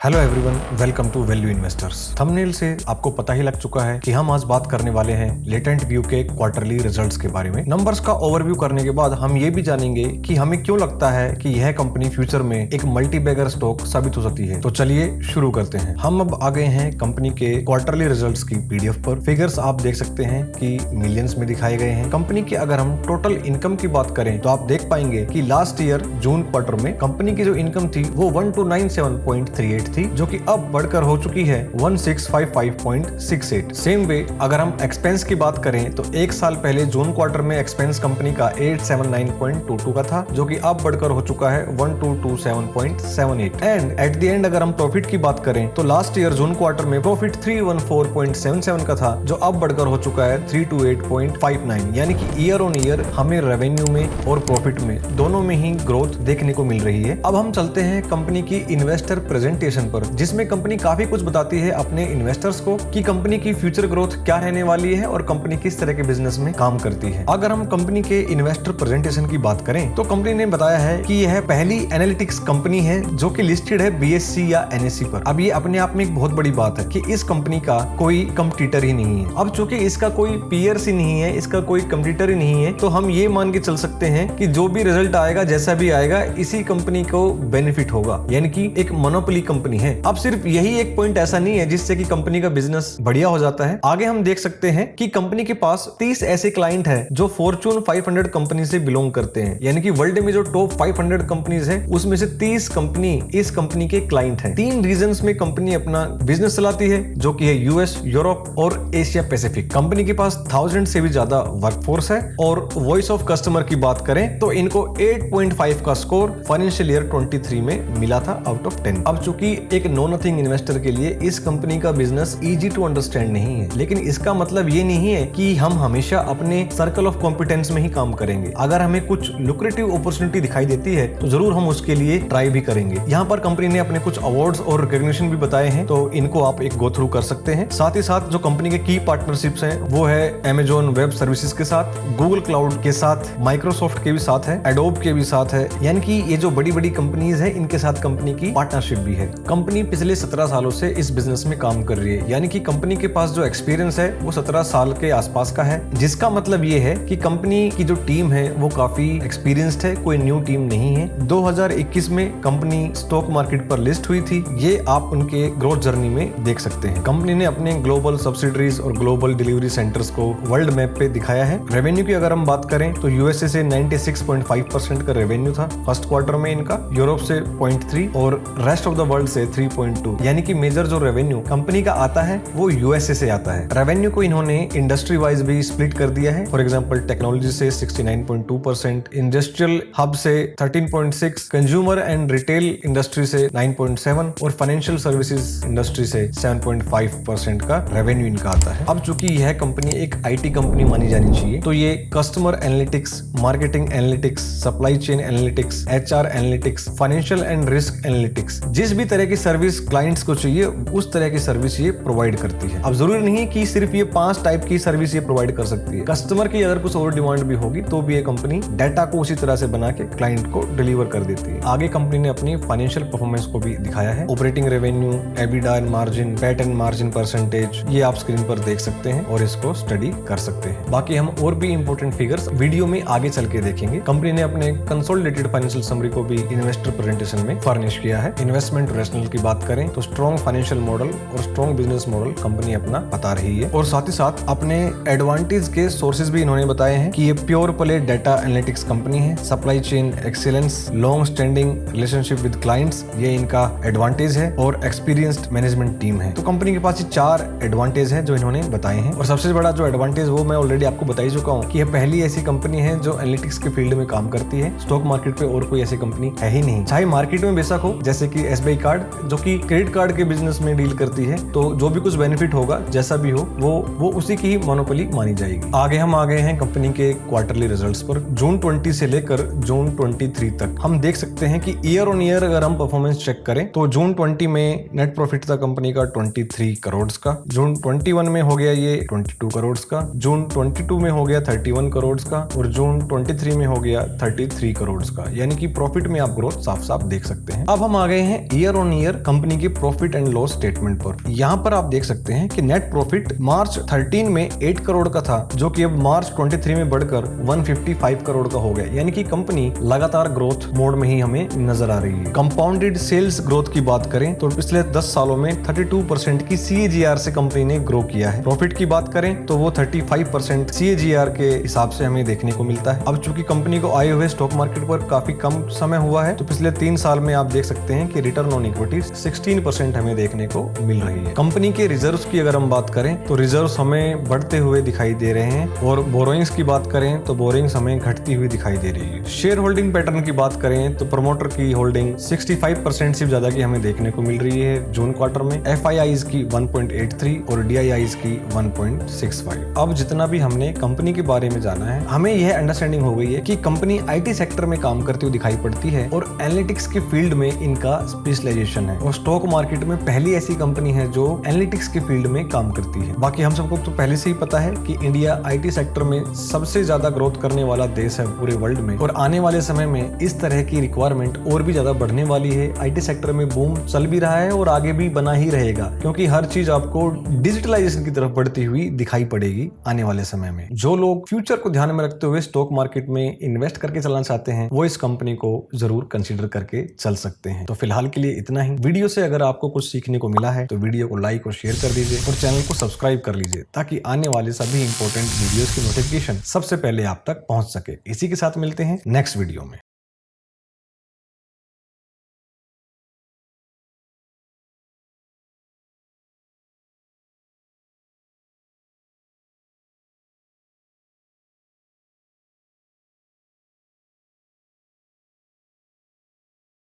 Hello everyone, welcome to value investors. Thumbnail से आपको पता ही लग चुका है कि हम आज बात करने वाले हैं लेटेंट व्यू के क्वार्टरली रिजल्ट्स के बारे में। नंबर्स का ओवरव्यू करने के बाद हम ये भी जानेंगे कि हमें क्यों लगता है कि यह कंपनी फ्यूचर में एक मल्टी बैगर स्टॉक साबित हो सकती है। तो चलिए शुरू करते हैं। हम अब आ गए हैं कंपनी के क्वार्टरली रिजल्ट्स की पीडीएफ पर। फिगर्स आप देख सकते हैं कि मिलियंस में दिखाए गए हैं। कंपनी की अगर हम टोटल इनकम की बात करें तो आप देख पाएंगे कि लास्ट ईयर जून क्वार्टर में कंपनी की जो इनकम थी वो 1297.38 थी, जो कि अब बढ़कर हो चुकी है 1655.68। सेम वे अगर हम एक्सपेंस की बात करें तो एक साल पहले जून क्वार्टर में एक्सपेंस कंपनी का 879.22 का था, जो कि अब बढ़कर हो चुका है 1227.78। एंड एट द एंड अगर हम प्रॉफिट की बात करें तो लास्ट ईयर जून क्वार्टर में प्रॉफिट 314.77 का था, जो अब बढ़कर हो चुका है 328.59। यानी कि ईयर ऑन ईयर हमें रेवेन्यू में और प्रॉफिट में दोनों में ही ग्रोथ देखने को मिल रही है। अब हम चलते हैं कंपनी की इन्वेस्टर प्रेजेंटेशन पर, जिसमें कंपनी काफी कुछ बताती है अपने इन्वेस्टर्स को कि कंपनी की फ्यूचर ग्रोथ क्या रहने वाली है और कंपनी किस तरह के बिजनेस में काम करती है। अगर हम कंपनी के इन्वेस्टर प्रेजेंटेशन की बात करें तो कंपनी ने बताया है कि यह पहली एनालिटिक्स कंपनी है जो कि लिस्टेड है बीएससी या एनएससी पर। अब ये अपने आप में एक बहुत बड़ी बात है कि इस कंपनी का कोई कंपटीटर ही नहीं है। अब चूंकि इसका कोई पीयर्स ही नहीं है, इसका कोई कंपटीटर ही नहीं है, तो हम ये मान के चल सकते हैं कि जो भी रिजल्ट आएगा, जैसा भी आएगा, इसी कंपनी को बेनिफिट होगा। यानी कि एक मोनोपोली कंपनी है। अब सिर्फ यही एक पॉइंट ऐसा नहीं है जिससे कि कंपनी का बिजनेस बढ़िया हो जाता है। आगे हम देख सकते हैं कि कंपनी के पास 30 ऐसे क्लाइंट हैं जो फॉर्च्यून 500 कंपनी से बिलोंग करते हैं। यानी कि वर्ल्ड में जो टॉप 500 कंपनीज हैं उसमें से 30 कंपनी इस कंपनी के क्लाइंट हैं। 3 रीजन्स में कंपनी अपना बिजनेस चलाती है, जो कि है यूएस, यूरोप और एशिया पैसिफिक। कंपनी के पास 1000 से भी ज्यादा वर्कफोर्स है। और वॉइस ऑफ कस्टमर की बात करें तो इनको 8.5 का स्कोर फाइनेंशियल ईयर 23 में मिला था आउट ऑफ 10। अब चूंकि एक नो नथिंग इन्वेस्टर के लिए इस कंपनी का बिजनेस इजी टू अंडरस्टैंड नहीं है, लेकिन इसका मतलब ये नहीं है कि हम हमेशा अपने सर्कल ऑफ कॉम्पिटेंस में ही काम करेंगे। अगर हमें कुछ लुक्रेटिव अपॉर्चुनिटी दिखाई देती है तो जरूर हम उसके लिए ट्राई भी करेंगे। यहाँ पर कंपनी ने अपने कुछ अवार्ड्स और रिकॉग्निशन भी बताए हैं, तो इनको आप एक गो थ्रू कर सकते हैं। साथ ही साथ जो कंपनी के की पार्टनरशिप्स हैं वो है Amazon वेब सर्विसेज के साथ, गूगल क्लाउड के साथ, माइक्रोसॉफ्ट के भी साथ है, एडोब के भी साथ है। यानी कि ये जो बड़ी बड़ी कंपनीज हैं इनके साथ कंपनी की पार्टनरशिप भी है। कंपनी पिछले 17 सालों से इस बिजनेस में काम कर रही है। यानी कि कंपनी के पास जो एक्सपीरियंस है वो 17 साल के आसपास का है, जिसका मतलब ये है कि कंपनी की जो टीम है वो काफी एक्सपीरियंस्ड है, कोई न्यू टीम नहीं है। 2021 में कंपनी स्टॉक मार्केट पर लिस्ट हुई थी। ये आप उनके ग्रोथ जर्नी में देख सकते हैं। कंपनी ने अपने ग्लोबल सब्सिडरीज और ग्लोबल डिलीवरी सेंटर्स को वर्ल्ड मैप पे दिखाया है। रेवेन्यू की अगर हम बात करें तो यूएसए से 96.5% का रेवेन्यू था फर्स्ट क्वार्टर में इनका, यूरोप से 0.3 और रेस्ट ऑफ द वर्ल्ड से 3.2। यानी कि मेजर जो रेवेन्यू कंपनी का आता है वो यूएसए से आता है। रेवेन्यू को इन्होंने इंडस्ट्री वाइज भी स्प्लिट कर दिया है। फॉर एग्जांपल टेक्नोलॉजी से 69.2%, इंडस्ट्रियल हब से 13.6, कंज्यूमर एंड रिटेल इंडस्ट्री से 9.7 और फाइनेंशियल सर्विसेज इंडस्ट्री से 7.5% का रेवेन्यू इनका आता है। अब चूंकि यह कंपनी एक आईटी कंपनी मानी जानी चाहिए, तो ये customer analytics, marketing analytics, supply chain analytics, HR analytics, financial and risk analytics, जिस भी तरह की सर्विस क्लाइंट्स को चाहिए उस तरह की सर्विस ये प्रोवाइड करती है। अब जरूरी नहीं है कि सिर्फ ये 5 टाइप की सर्विस ये प्रोवाइड कर सकती है। कस्टमर की अगर कुछ और डिमांड भी होगी तो भी ये कंपनी डाटा को उसी तरह से बना के क्लाइंट को डिलीवर कर देती है। आगे कंपनी ने अपनी फाइनेंशियल परफॉर्मेंस को भी दिखाया है। Operating revenue, EBITDA and margin, PAT and margin percentage, ये आप स्क्रीन पर देख सकते हैं और इसको स्टडी कर सकते हैं। बाकी हम और भी इंपॉर्टेंट फिगर्स वीडियो में आगे चल के देखेंगे। कंपनी ने अपने कंसोलिडेटेड फाइनेंशियल समरी को भी इन्वेस्टर प्रेजेंटेशन में फर्निश किया है। इन्वेस्टमेंट रैशनल की बात करें तो स्ट्रॉन्ग फाइनेंशियल मॉडल और स्ट्रॉन्ग बिजनेस मॉडल कंपनी अपना बता रही है। और साथ ही साथ अपने एडवांटेज के सोर्सेज भी इन्होंने बताए हैं कि ये pure play data analytics company है। Supply chain excellence, long standing relationship with clients, ये इनका एडवांटेज है। और एक्सपीरियंस्ड मैनेजमेंट टीम है। तो कंपनी के पास ये 4 एडवांटेज है जो इन्होंने बताए हैं। और सबसे बड़ा जो एडवांटेज वो मैं ऑलरेडी आपको बता ही चुका हूँ कि यह पहली ऐसी कंपनी है जो एनालिटिक्स के फील्ड में काम करती है। स्टॉक मार्केट पे और कोई ऐसी कंपनी है ही नहीं। चाहे मार्केट में बेशक हो, जैसे कि एसबीआई कार्ड जो कि क्रेडिट कार्ड के बिजनेस में डील करती है, तो जो भी कुछ बेनिफिट होगा जैसा भी हो वो उसी की ही मोनोपोली मानी जाएगी। आगे हम आ गए हैं कंपनी के क्वार्टरली रिजल्ट्स पर। जून 20 से लेकर जून 23 तक हम देख सकते हैं कि ईयर ऑन ईयर अगर हम परफॉर्मेंस चेक करें तो जून 20 में नेट प्रॉफिट था कंपनी का 23 करोड़ का, जून 21 में हो गया ये 22 करोड़ का, जून 22 में हो गया 31 करोड़ का और जून 23 में हो गया 33 करोड़ का। यानी कि प्रॉफिट में आप ग्रोथ साफ साफ देख सकते हैं। अब हम आ गए हैं year on on year company की प्रॉफिट एंड लॉस स्टेटमेंट पर। यहाँ पर आप देख सकते हैं कि नेट प्रॉफिट मार्च 13 में 8 करोड़ का था, जो कि अब मार्च 23 में बढ़कर 155 करोड़ का हो गया। यानी कि कंपनी लगातार ग्रोथ मोड में ही हमें नजर आ रही है। कंपाउंडेड सेल्स ग्रोथ की बात करें तो पिछले 10 सालों में 32% की CAGR से कंपनी ने ग्रो किया है। प्रॉफिट की बात करें तो वो 35% CAGR के हिसाब से हमें देखने को मिलता है। अब चूंकि कंपनी को आए हुए स्टॉक मार्केट पर काफी कम समय हुआ है, तो पिछले 3 साल में आप देख सकते हैं कि रिटर्न ऑन इक्विटी 16% हमें देखने को मिल रही है। कंपनी के रिजर्व्स की अगर हम बात करें तो रिजर्व्स हमें बढ़ते हुए दिखाई दे रहे हैं, और बोरोइंग्स की बात करें तो बोरोइंग्स हमें घटती हुई दिखाई दे रही है। शेयर होल्डिंग पैटर्न की बात करें तो प्रमोटर की होल्डिंग 65% से ज्यादा की हमें देखने को मिल रही है जून क्वार्टर में। FIIs की 1.83 और DIIs की 1.65। अब जितना भी हमने कंपनी के बारे में जाना है, हमें यह अंडरस्टैंडिंग हो गई है कि कंपनी IT सेक्टर में काम करती हुई दिखाई पड़ती है और एनालिटिक्स के फील्ड में इनका स्पेशलाइजेशन है, और स्टॉक मार्केट में पहली ऐसी कंपनी है जो एनालिटिक्स के फील्ड में काम करती है। बाकी हम सबको तो पहले से ही पता है कि इंडिया IT सेक्टर में सबसे ज्यादा ग्रोथ करने वाला देश है पूरे वर्ल्ड में, और आने वाले समय में इस तरह की रिक्वायरमेंट और भी ज्यादा बढ़ने वाली है। IT सेक्टर में बूम चल भी रहा है और आगे भी बना ही रहेगा, क्योंकि हर चीज आपको डिजिटलाइजेशन की तरफ बढ़ती हुई दिखाई पड़ेगी आने वाले समय में। जो लोग फ्यूचर को ध्यान में रखते हुए स्टॉक मार्केट में इन्वेस्ट करके चलना चाहते हैं, वो इस कंपनी को जरूर कंसीडर करके चल सकते हैं। तो फिलहाल के लिए इतना ही। वीडियो से अगर आपको कुछ सीखने को मिला है तो वीडियो को लाइक और शेयर कर दीजिए, और चैनल को सब्सक्राइब कर लीजिए, ताकि आने वाले सभी इंपॉर्टेंट वीडियोस की नोटिफिकेशन सबसे पहले आप तक पहुंच सके। इसी के साथ मिलते हैं नेक्स्ट वीडियो में।